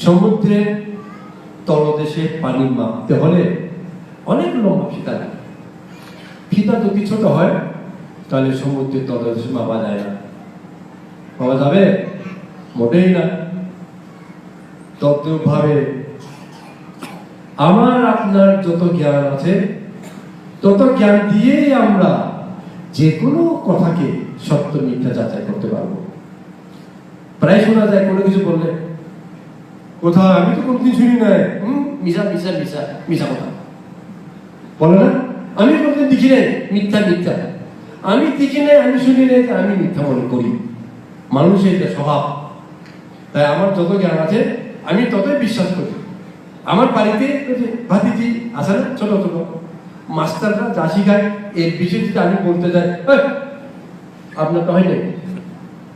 সমুদ্রের তলদেশে পানি মাপতে হলে অনেক লম্বা ফিতা লাগে। ফিতা যদি ছোট হয় তাহলে সমুদ্রের তলদেশে মাপা যায় না। পাওয়া যাবে? মোটেই না। তদ্রূপভাবে আমার আপনার যত জ্ঞান আছে তত জ্ঞান দিয়েই আমরা যে কোনো কথাকে সত্য মিথ্যা যাচাই করতে পারবো। প্রায় শোনা যায় কোনো কিছু বললে, কোথায় আমি তো কোনদিন শুনি নাই, মিশা মিশা মিশা মিশা কথা বলে না, আমি কোনদিন দেখি নাই, মিথ্যা মিথ্যা, আমি দেখি নাই, আমি শুনি নাই, আমি মিথ্যা মনে করি। মানুষের এটা স্বভাব। তাই আমার যত জ্ঞান আছে আমি ততই বিশ্বাস করি। আমার বাড়িতে ভাতিজি আছে না, ছোট ছোট মাস্টাররা যা শিখায় এর বিষয়ে যদি আমি বলতে যাই, আপনার তো হয় নাই,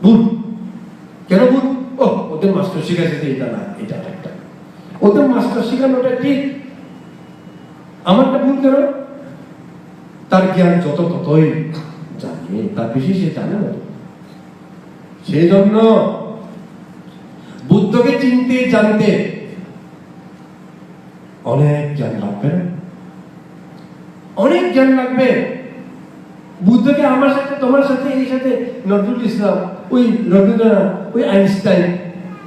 ভুল। কেন ভুল? ও ওদের মাস্টার শিখাইছে যে এটা না, এটা একটা, ওদের মাস্টার শিখানোটা ঠিক, আমারটা ভুল কেন? তার জ্ঞান যত ততই জানে, তার বেশি সে জানে না। সেই জন্য বুদ্ধকে চিনতে জানতে অনেক জ্ঞান লাগবে না, অনেক জ্ঞান লাগবে। বুদ্ধকে আমার সাথে, তোমার সাথে, এই সাথে নজরুল ইসলাম, ওই রবীন্দ্রনাথ, ওই আইনস্টাইন,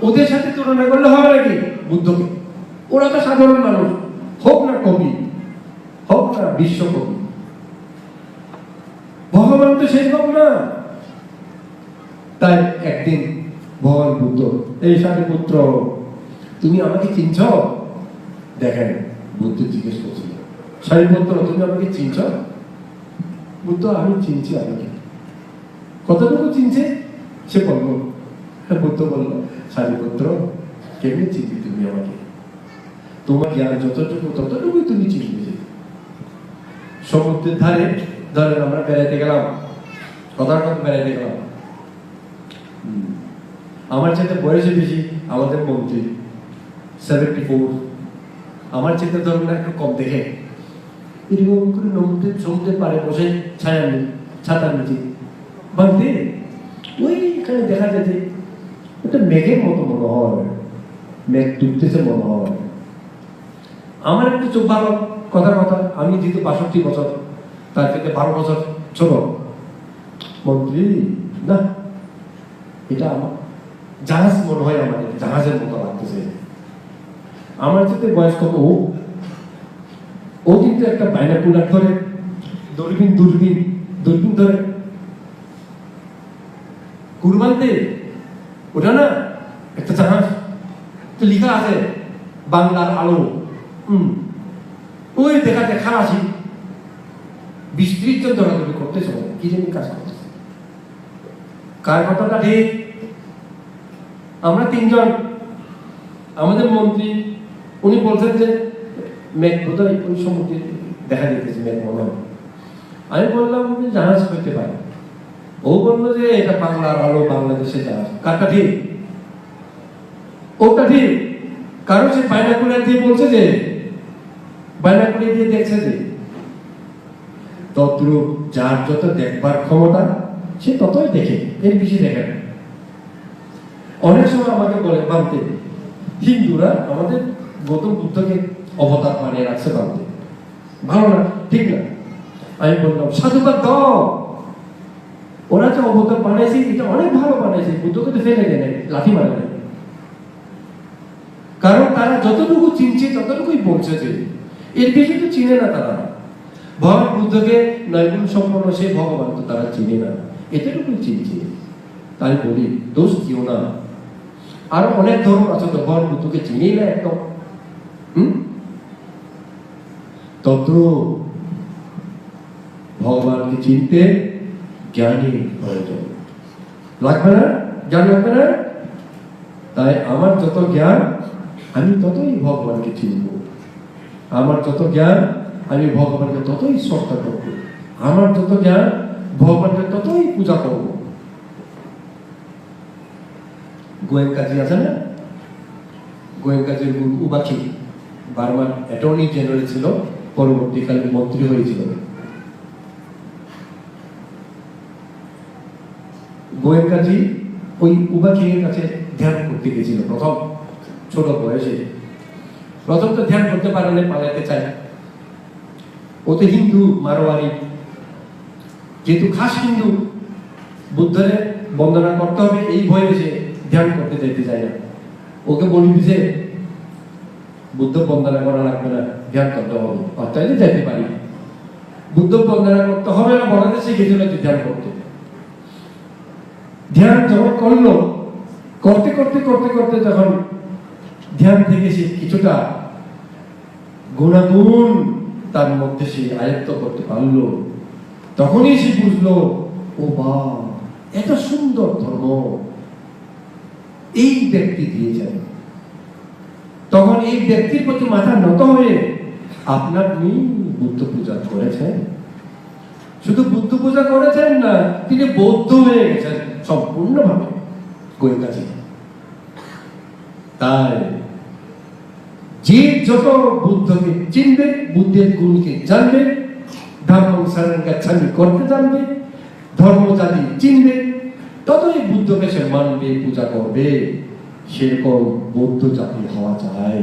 ওদের সাথে তুলনা করলে হবে নাকি? বুদ্ধকে, ওরা তো সাধারণ মানুষ, হোক না কবি, হোক না বিশ্বকবি, ভগবান তো সেরকম না। তাই একদিন ভগবান বুদ্ধ, এই সারিপুত্র তুমি আমাকে চিনছ? দেখেন, বুদ্ধ জিজ্ঞেস করছিল, সারিপুত্র তুমি আমাকে চিনছ? বুদ্ধ, আমি চিনছি আপনাকে। কতটুকু চিনছে সে বলল। বুদ্ধ বলল, সারিপুত্র কেমনি চিনবি তুমি আমাকে? তোমার জ্ঞান যতটুকু ততটুকুই তুমি চিনবে। সমুদ্রের ধারে ধরেন আমরা বেড়াইতে গেলাম, কথার কথা বেড়াইতে গেলাম, আমার চাইতে বয়সে বেশি আমাদের মন্ত্রী 74, আমার চাইতে ধরুন না একটু কম দেখে, এরকম করে সমুদ্রের পাড়ে বসে ছাতার নিচে বাঁধতে, ওইখানে দেখা যায় যে ওটা মেঘের মতো মনে হয়, মেঘ ডুবতেছে মনে হয়। আমার একটু চোখ ভালো, কথার কথা, আমি যেহেতু 62 বছর, তার থেকে 12 বছর ছোট মন্ত্রী, না এটা আমার জাহাজ মনে হয়, আমাদের জাহাজের মতো লাগতেছে। আমার সাথে বয়স কত, ও কিন্তু একটা বাইনাকুলার ধরে, দূরবীন দূরবীন দূরবীন ধরে কুরবানতে, ওটা না একটা জাহাজ, তো লেখা আছে বাংলার আলো, ওই দেখা দেখা আসি 20-30 জন দৌড়াদৌড়ি করতেছে, কি জানি কাজ করতেছে। কার কথাটা ঠিক? আমরা 3 জন, আমাদের মন্ত্রী উনি বলছেন যে মেঘ বোধহয় ওই সমুদ্রে দেখা যেতেছে, মেঘ মনে হয়। আমি বললাম যে জাহাজ হইতে পারে। ও বললো যে এটা বাংলার আলো, বাংলাদেশের জাহাজ। কারটা ঠিক? ওটা ঠিক, কারণ সে বাইনাকুলার দিয়ে বলছে, যে বাইনাকুলার দিয়ে দেখছে যে। তদ্রূপ যার যত দেখবার ক্ষমতা সে ততই দেখে, এর বেশি দেখে না। অনেক সময় আমাকে বলে ভাবতে, হিন্দুরা আমাদের গৌতম বুদ্ধকে অবতার বানিয়ে রাখছে ভাবতে, ভালো না, ঠিক না। আমি বললাম সাধুবাদ দাও, ওরা যে অবতার বানাইছে এটা অনেক ভালো বানাইছে, বুদ্ধকে তো ফেলে দেয়, লাঠি মারে নাই। কারণ তারা যতটুকু চিনছে ততটুকুই বলছে, যে এর বেশি তো চিনে না তারা। ভগবান বুদ্ধকে নৈগুণ সম্পন্ন সে ভগবান তো তারা চিনে না, এতটুকুই চিনছে। তাই বলি দোষ দিও না। আরো অনেক ধর্ম আছে তো ভগবান বুদ্ধকে চিনেই না একদম। তত ভগবানকে চিনতে জ্ঞানী প্রয়োজন, লাগবে না? জ্ঞান লাগবে না? তাই আমার যত জ্ঞান আমি ততই ভগবানকে চিনব, আমার যত জ্ঞান আমি ভগবানকে ততই শ্রদ্ধা করব, আমার যত জ্ঞান ভগবানকে ততই পূজা করব। গোয়েঙ্কাজি আছে না, গোয়েঙ্কাজির গুরু উবাকি বার্মার অ্যাটর্নি জেনারেল ছিল, পরবর্তীকালে মন্ত্রী হয়েছিল। গোয়েঙ্কাজি ওই উবাকির কাছে ধ্যান করতে গেছিল প্রথম ছোট বয়সে প্রথম তো ধ্যান করতে পারে না, পালাতে চায়। ও তো হিন্দু মারোয়ারি, যেহেতু খাস হিন্দু, বুদ্ধের বন্দনা করতে হবে এই ভয়ে সে ধ্যান করতে যেতে চায় না। ওকে বলি যে বুদ্ধ বন্দনা করা লাগবে না, ধ্যান করতে হবে, চাইলে যেতে পারি। বুদ্ধ বন্দনা করতে হবে না বলাতে সে গেছিল ধ্যান করতে। ধ্যান যখন করলো, করতে করতে করতে করতে যখন ধ্যান থেকে সে কিছুটা গুণাগুণ তার মধ্যে সে আয়ত্ত করতে পারলো, তখনই সে বুঝলো ও বা এত সুন্দর ধর্ম এই ব্যক্তি দিয়েছেন। তখন এই ব্যক্তির প্রতি মাথা নত হয়ে আপনার বুদ্ধ পূজা করেছেন। শুধু বুদ্ধ পূজা করেছেন না, তিনি বৌদ্ধ হয়ে গেছেন সম্পূর্ণভাবে গোয়েন্দাজি। তাই যে যত বুদ্ধকে চিনবে, বুদ্ধের গুণকে জানবে, ধর্ম শরণ গচ্ছামি করতে জানবে, ধর্ম জাতি চিনবে, ততই বুদ্ধকে সে মানবে, পূজা করবে। সেরকম বৌদ্ধ জাতি হওয়া চাই।